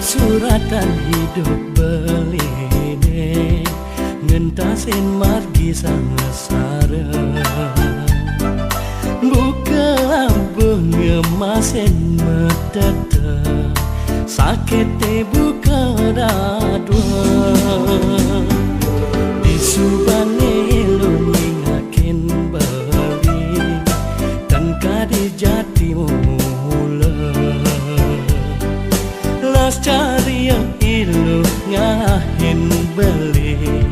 suratan hidup beline ngentasin margi sangasara buka abung ngemasin medata sakete buka dadua di subane lo nyingakin bali dan kadi jati mula las cari yang ilu ngahin beli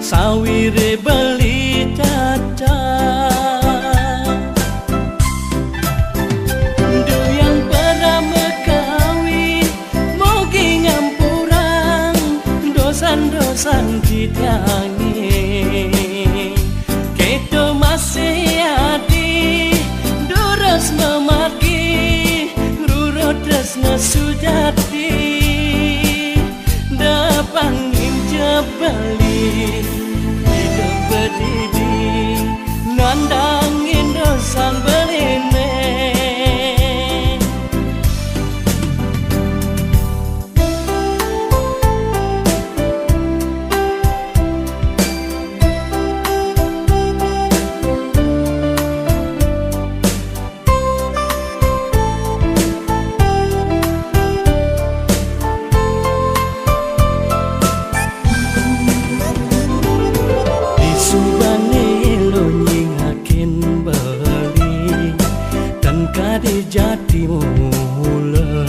sawire beli caca du yang pertama kawin mogi ngampurang dosan-dosan ditangi keto masih adi duras memargi rurut resna sujati dapangin jabali hidup berdidi nandangin dosan beline jati mula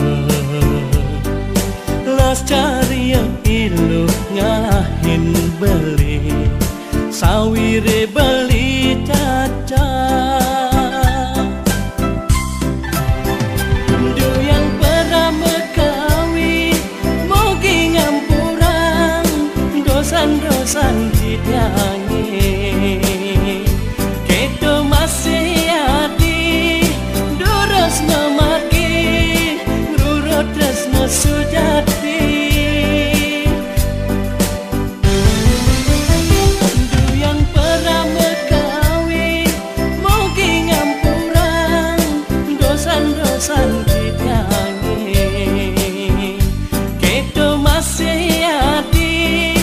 las cari yang ilu ngahin beli sawire beli caca du yang pertama kawin mogi ngampurang dosan-dosan ditangi keto masih adi tresna margi rurut tresna sujati du yang pertama kawin mogi ngampurang dosan-dosan ditangi keto masih adi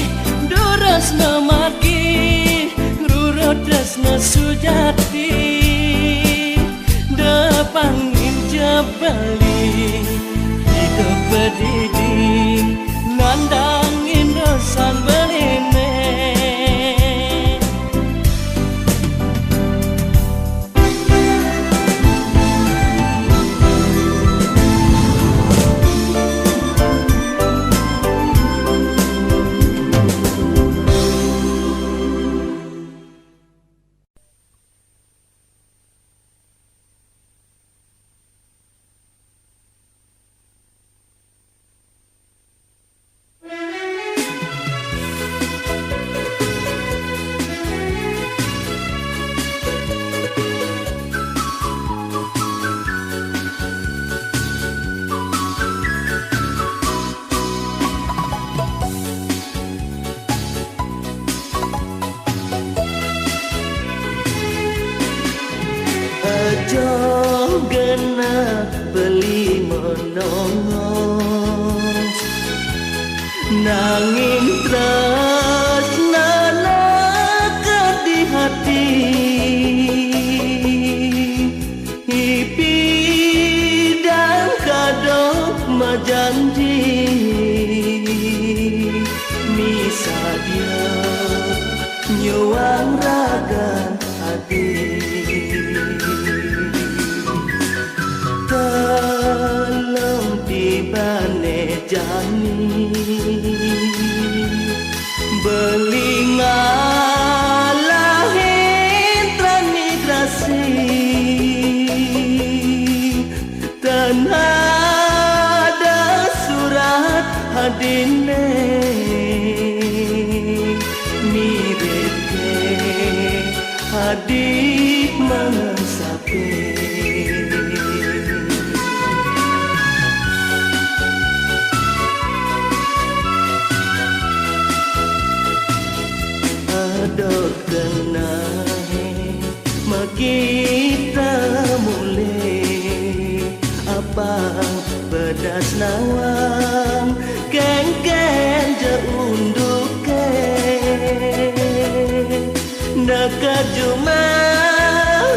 tresna margi rurut tresna sujati dapangin jabali hidup berdidi nandangin dosan beline gena beli menongos nanging tresna lekat di hati ipi dan kadok majanji misa dia nyuang ragan hati dalam tibane jani belingalah intramigrasi dan ada surat hadine mirip ke hadik mensape dok kenahe makita mulai apa pedas nawang keng-keng je unduk ke naka juma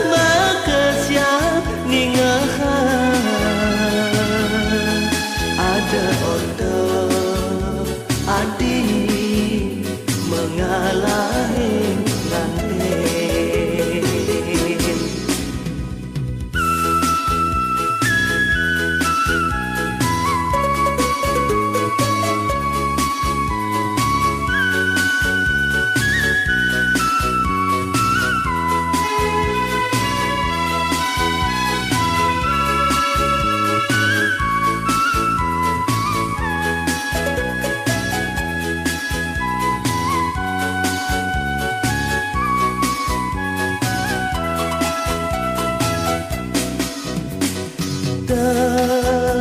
maka siap ningahan ada order adi mengalahin nganten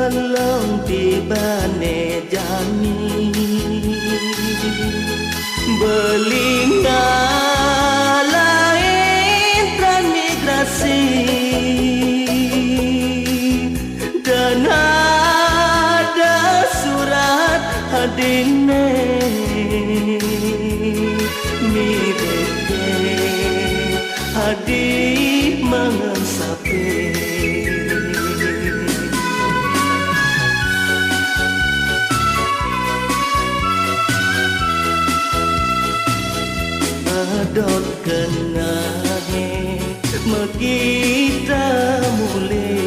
dalam tibane jami belinga lain transmigrasi dan ada surat hadine mireke hadi mengensape dot kenahe megita mule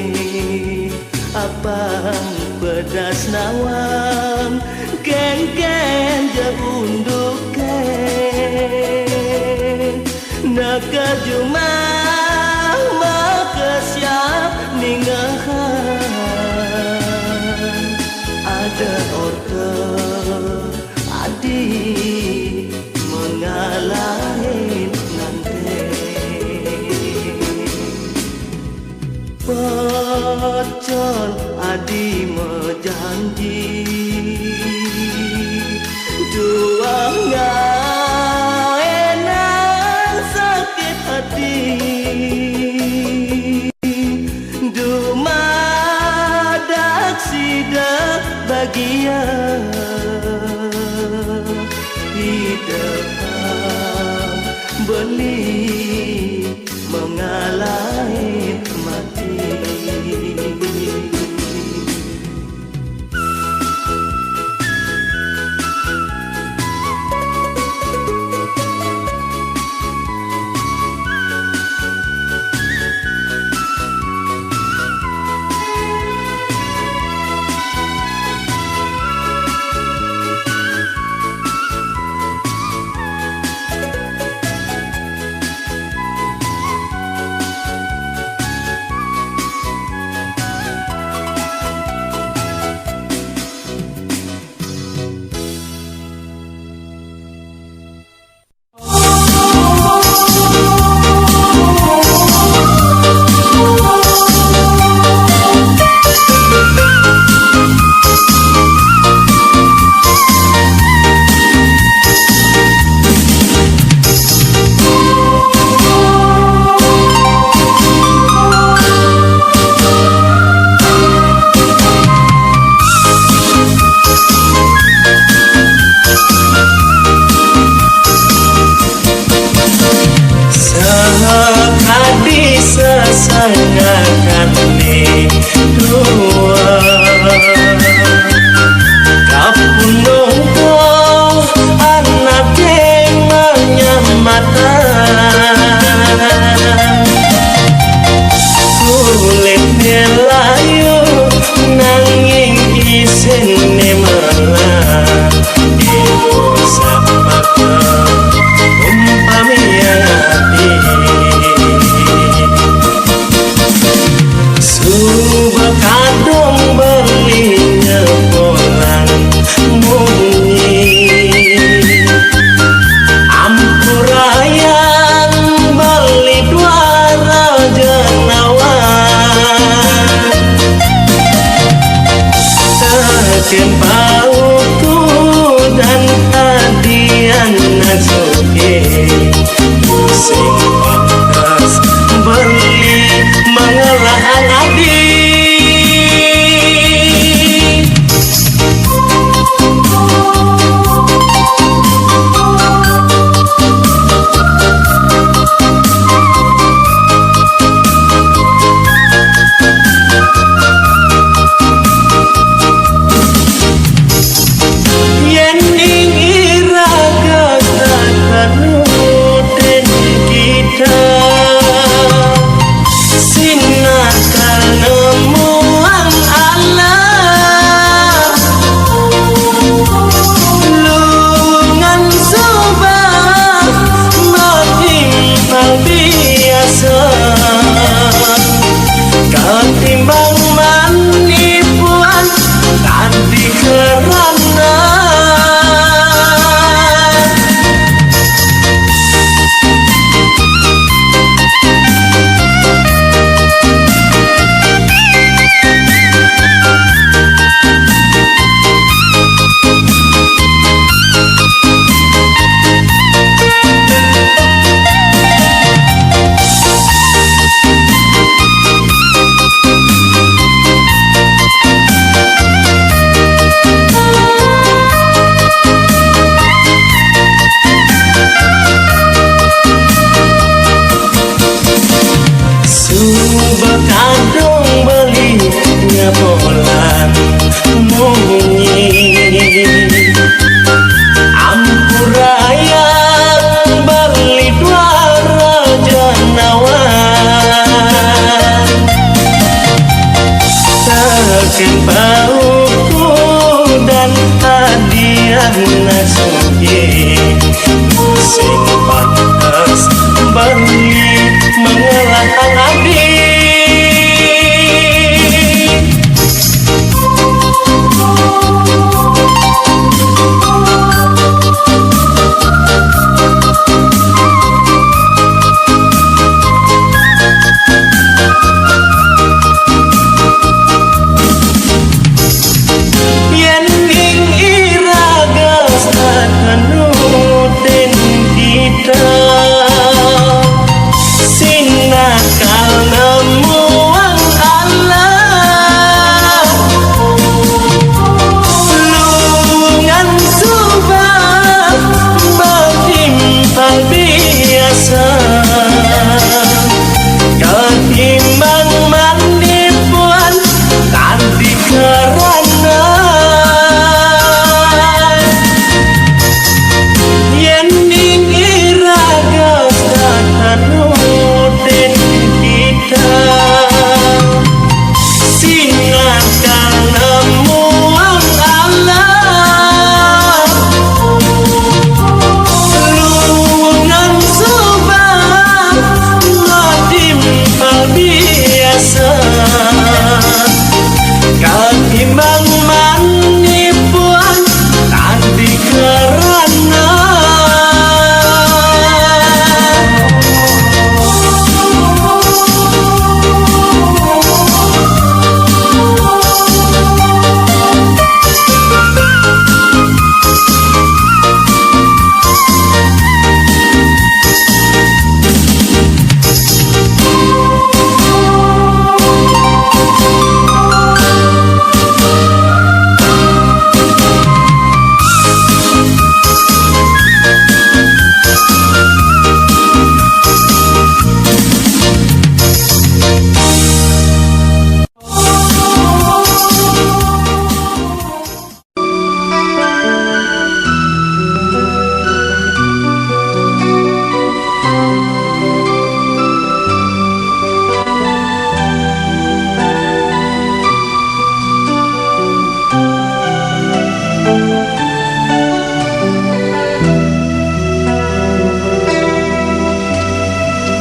abang pedas nawang keng-keng je unduk ke naka juma maka siap ningahan ada order adi mengalahin pocol adi mejanji dua enak sakit hati dumadak sidak bagian hidup beli mengalahin mati rasakan bauku dan hadiah nasuhi sing pantas bagi mengalah abdi.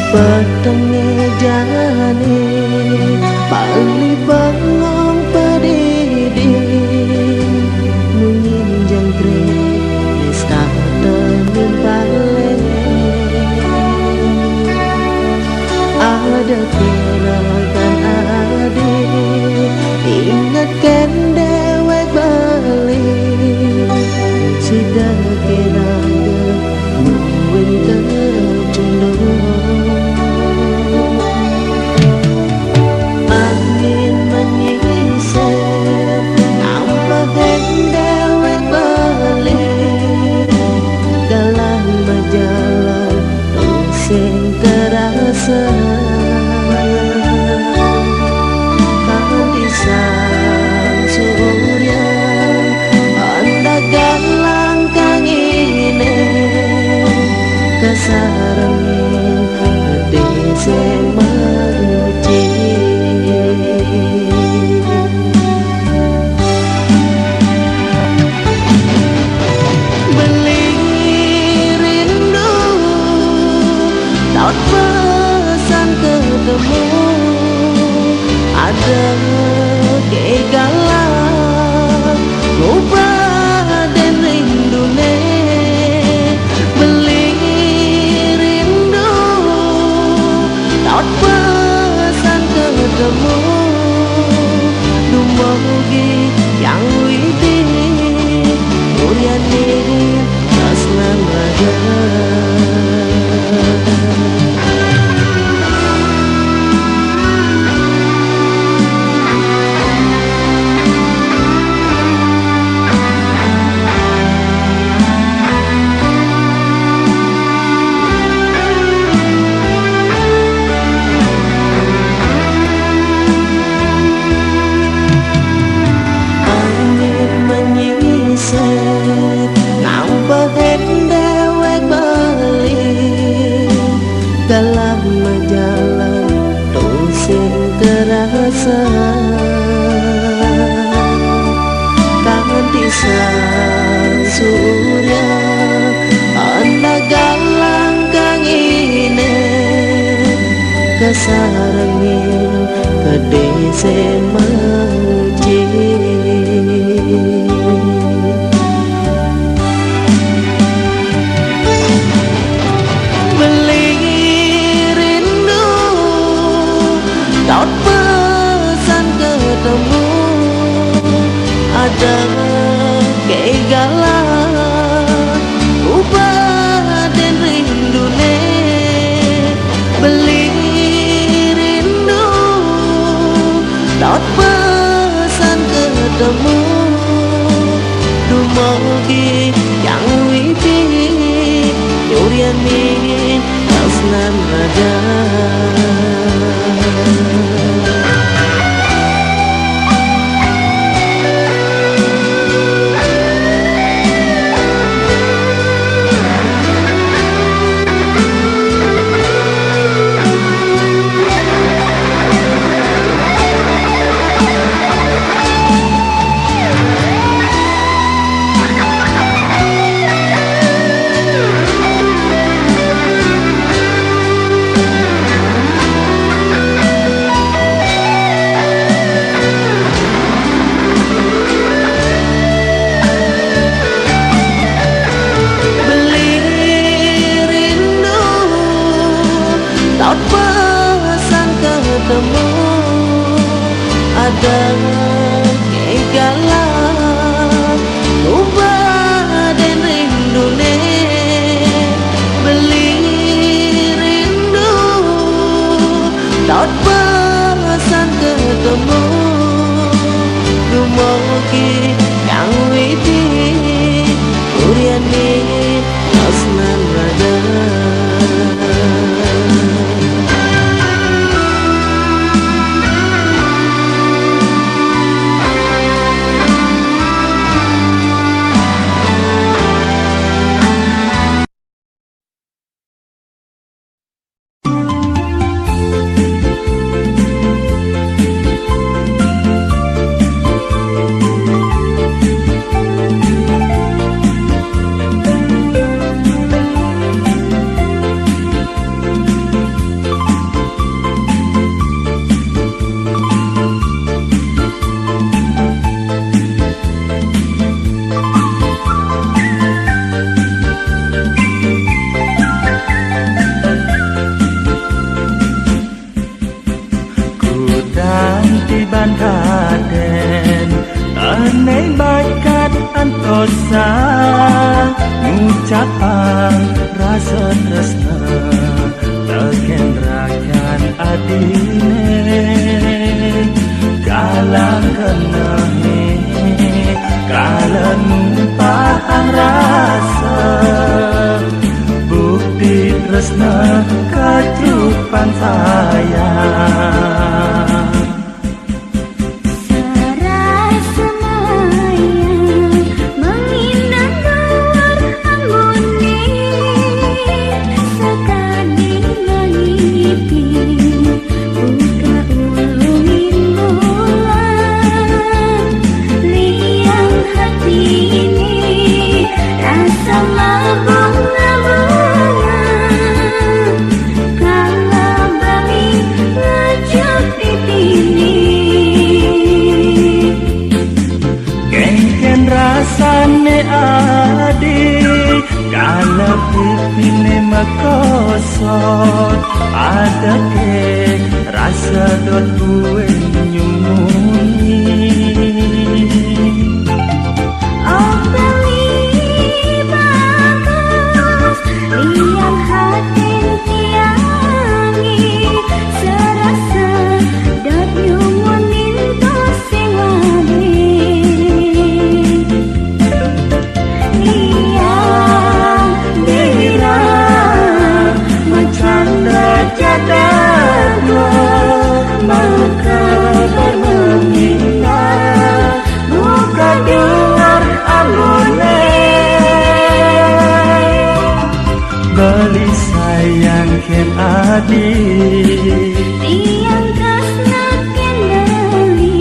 Petenge jane bali bengong pedidi mungin jangkre wis katon pale ada kira kan ade ingatkan dewek bali sudah kira mungkin tercundung sarengin kedese menci beli rindu daun pesan ketemu ada kegalan ubah dan rindu ne beli rindu daun pesan ketemu dumogi yang witi nyurian min kasnan raja ada kegalan ubah dan rindu ne beli rindu daun pesan ketemu dumogi yang witi kurian ni asnan rada Bandaden aneh bakat antosa ngucapang rasa tresna tegen rakan adine kalang kenahe kalang numpang rasa bukti tresna kecupan sayang rasane adi kalau pipine makosot ada ke rasa dot gue nyumuni oh beli bagus liang hati tiangi serasa dot nyumunin to sing wadi maka bermengingat buka duar amune beli sayang ken adi tiang kasna ken beli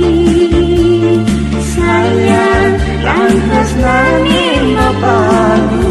sayang langkas nani mapadu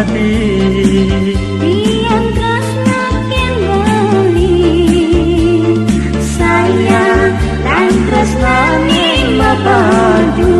hati Tiang tresna ken beli sayang lan tresnane mapadu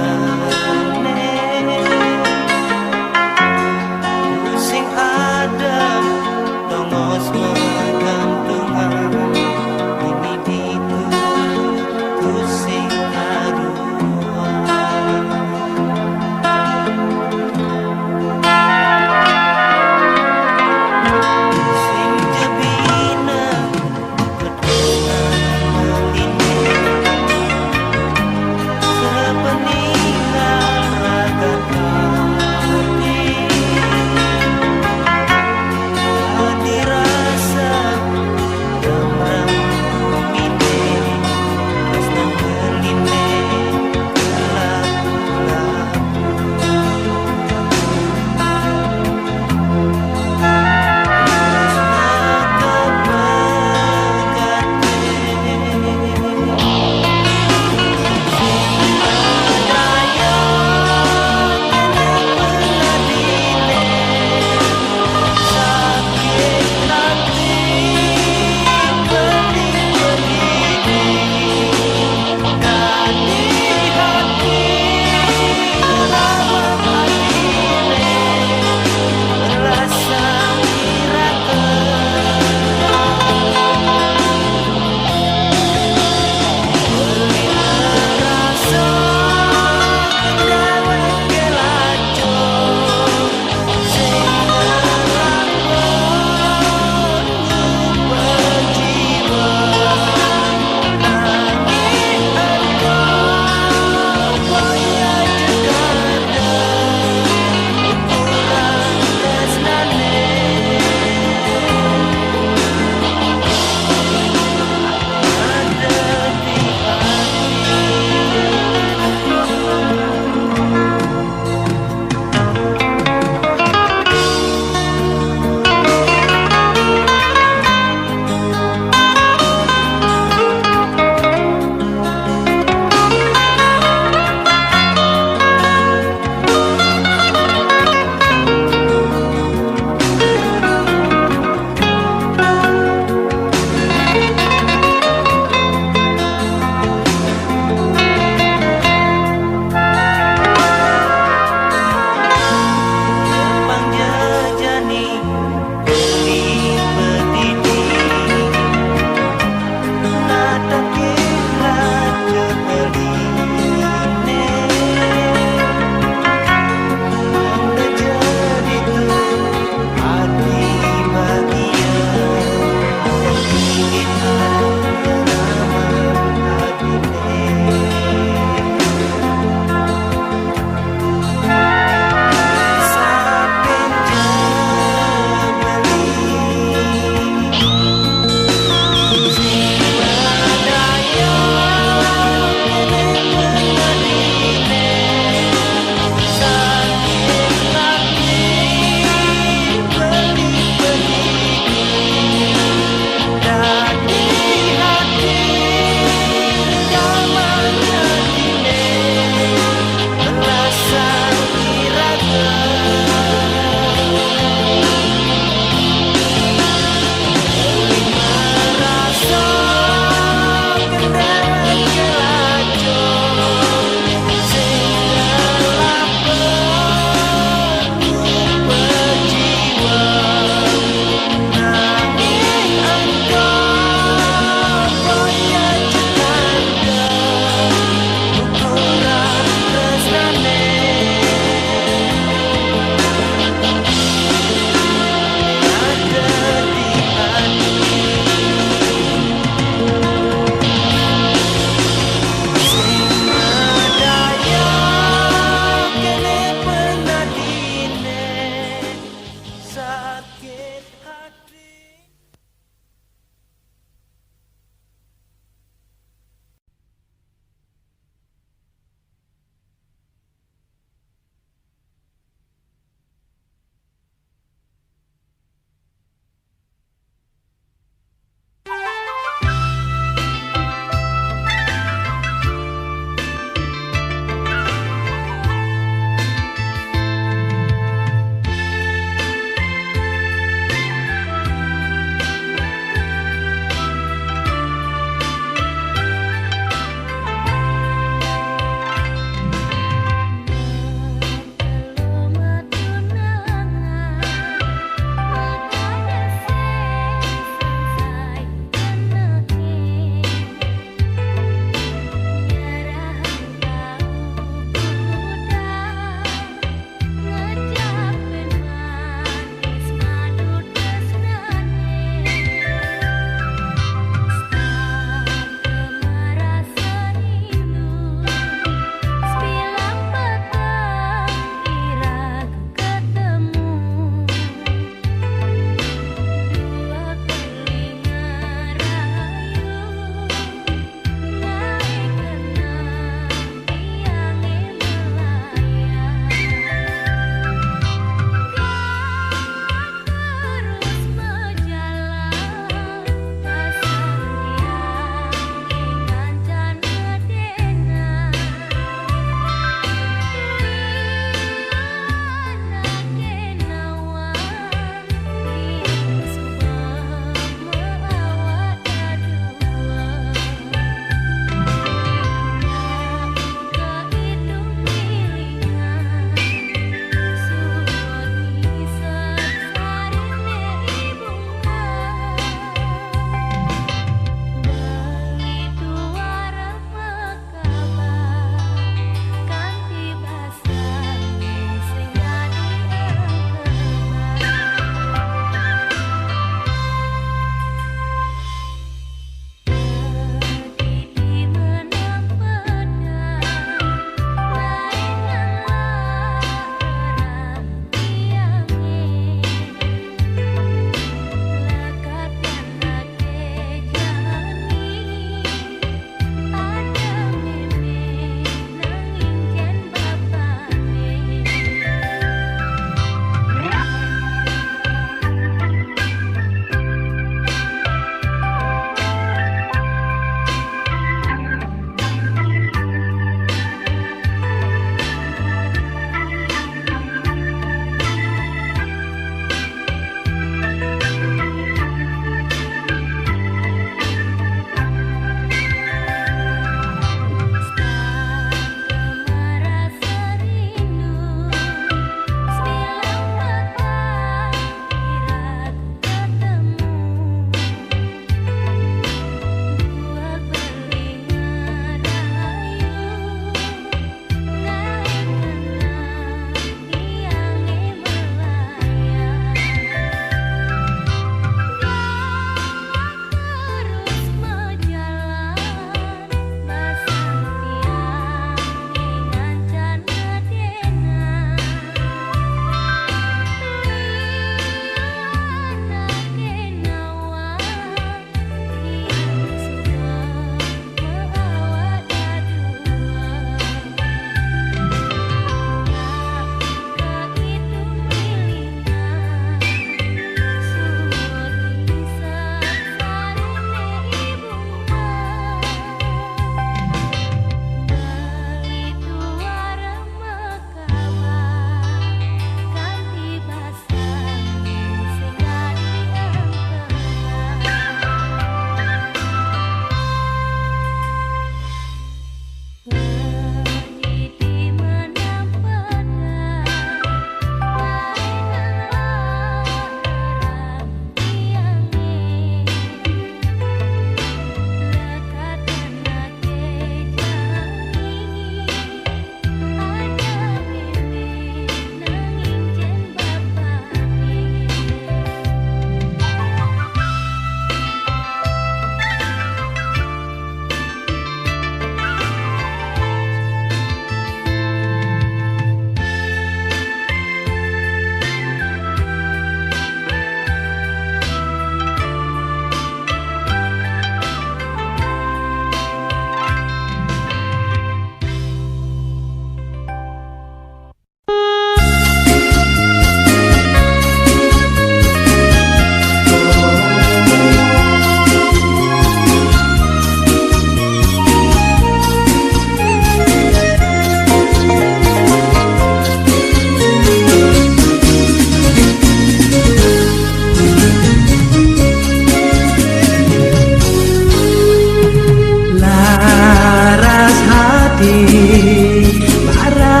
hati para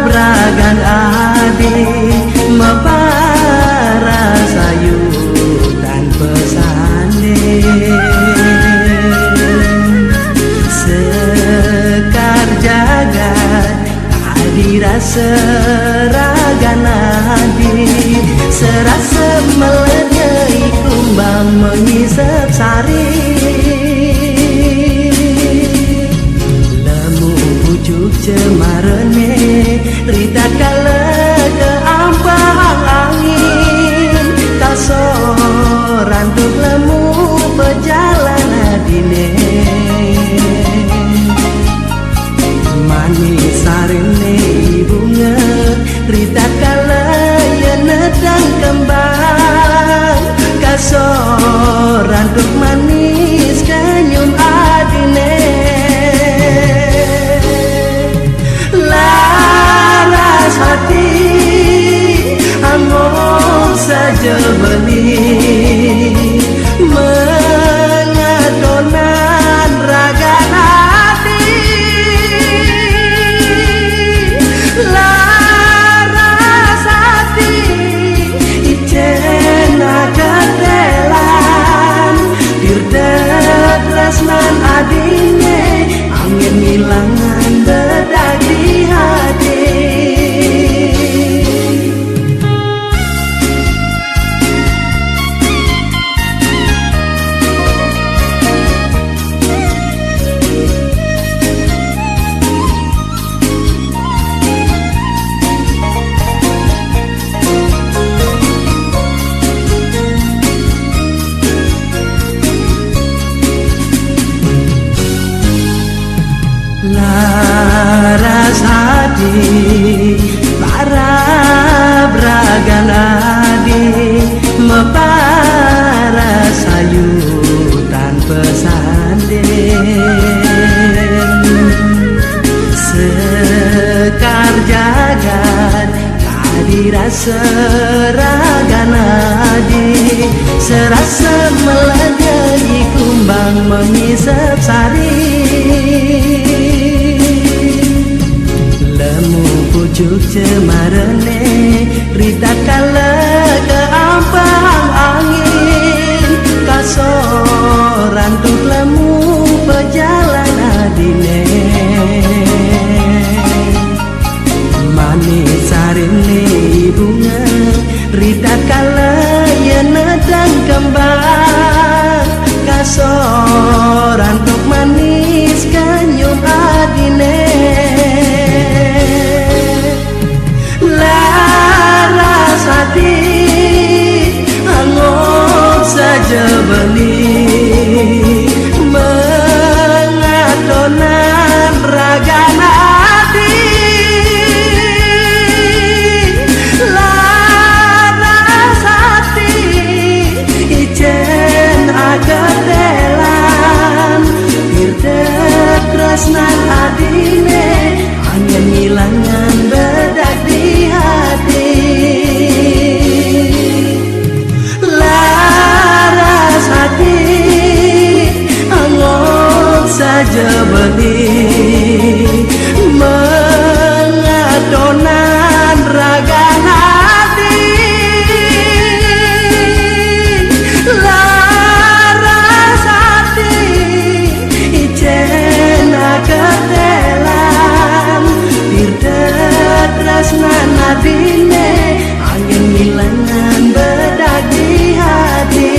bragan adi mepara sayutan pesande sekar jagat dirasa ragan adi serasa meledai kumbang mengisap sari lemu pucuk cemarene rita kala ke ampang angin kasoran tuk lemu berjalan adine manis sarine bunga rita kala nedang kembang kasoran tuk manis kanyum adine laras hati angop saja beli mengadonan ragan hati laras hati icena ketelan dirdet resnan adine angin ngilangan bedak di hati laras hati para bragan adi mepara sayutan pesanden sekar jagat kadirasa ragan adi serasa meledai kumbang mengisap sari lemu pucuk cemarene rita kala ke ampang angin kasoran tuk lemu berjalan adine manis sarine bunga rita kala nedang kembang kasoran tuk manis kanyum adine laras hati angop saja beli mengadonan ragan hati laras hati icen agadelan dirdet resnan adine angin ngilangan bedak di hati laras hati angop saja beli mengadonan ragan hati laras hati icena ketelan dirdet resnan adine angin ngilangan bedak di hati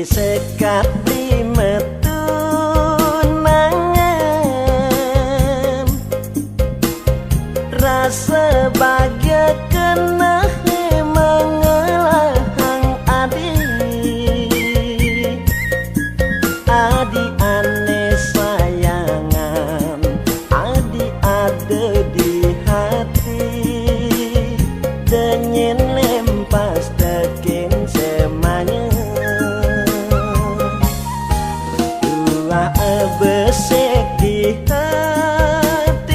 sekati metu nangan rasa bahagia kena mengelahang adi hatine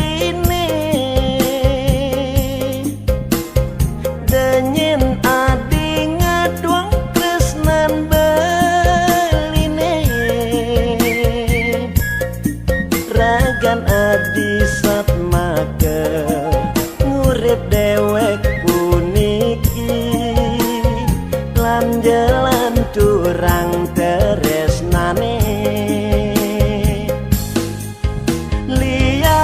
denyen adi ngaduang tresnan beline ragan adi satmake ngurip dewek puniki lan jalan turang tresnane liya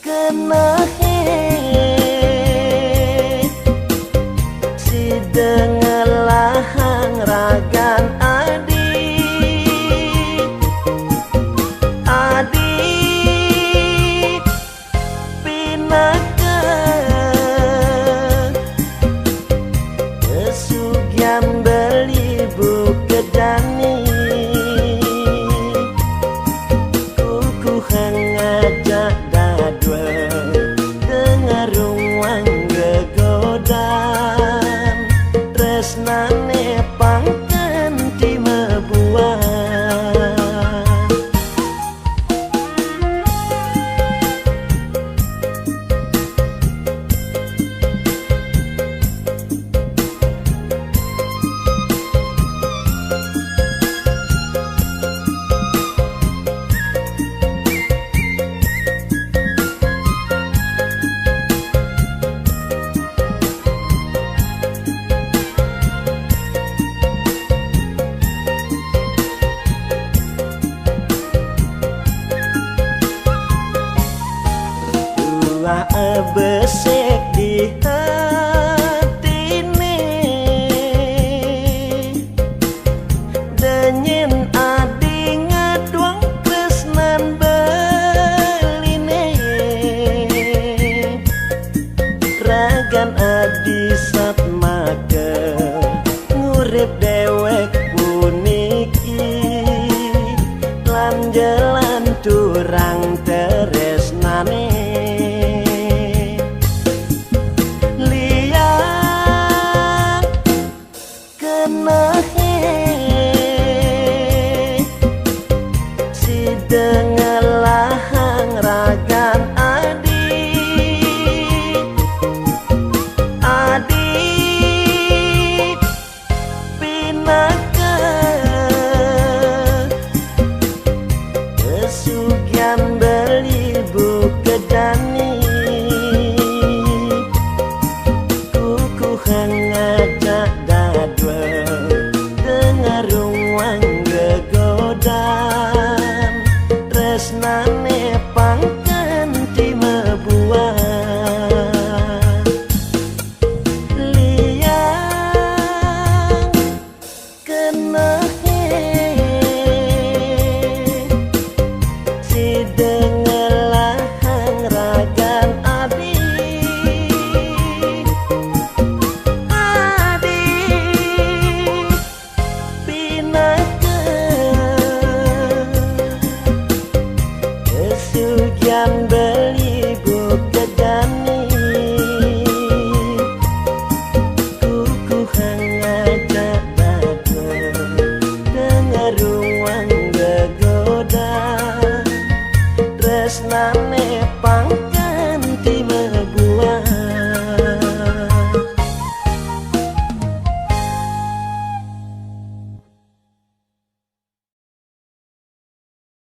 kenahe si dengelahang ragan adi pinaka kesugian beli bukedani kuku ngajak dadwa dengar ruang gegodan tresnane pangken di mebuah besek di hatine denyen adi ngaduang tresnan beline ragan adi satmake ngurip dewek puniki lan jalan turang tresnane si dengelahang ragan adi pinaka kesugian beli bukedani kuku ngajak dadwa dengar ruang gegodan tresnane pangken di mebuah liang kenahe si dengelahang ragan adi pinaka kesugian beli bukedani kuku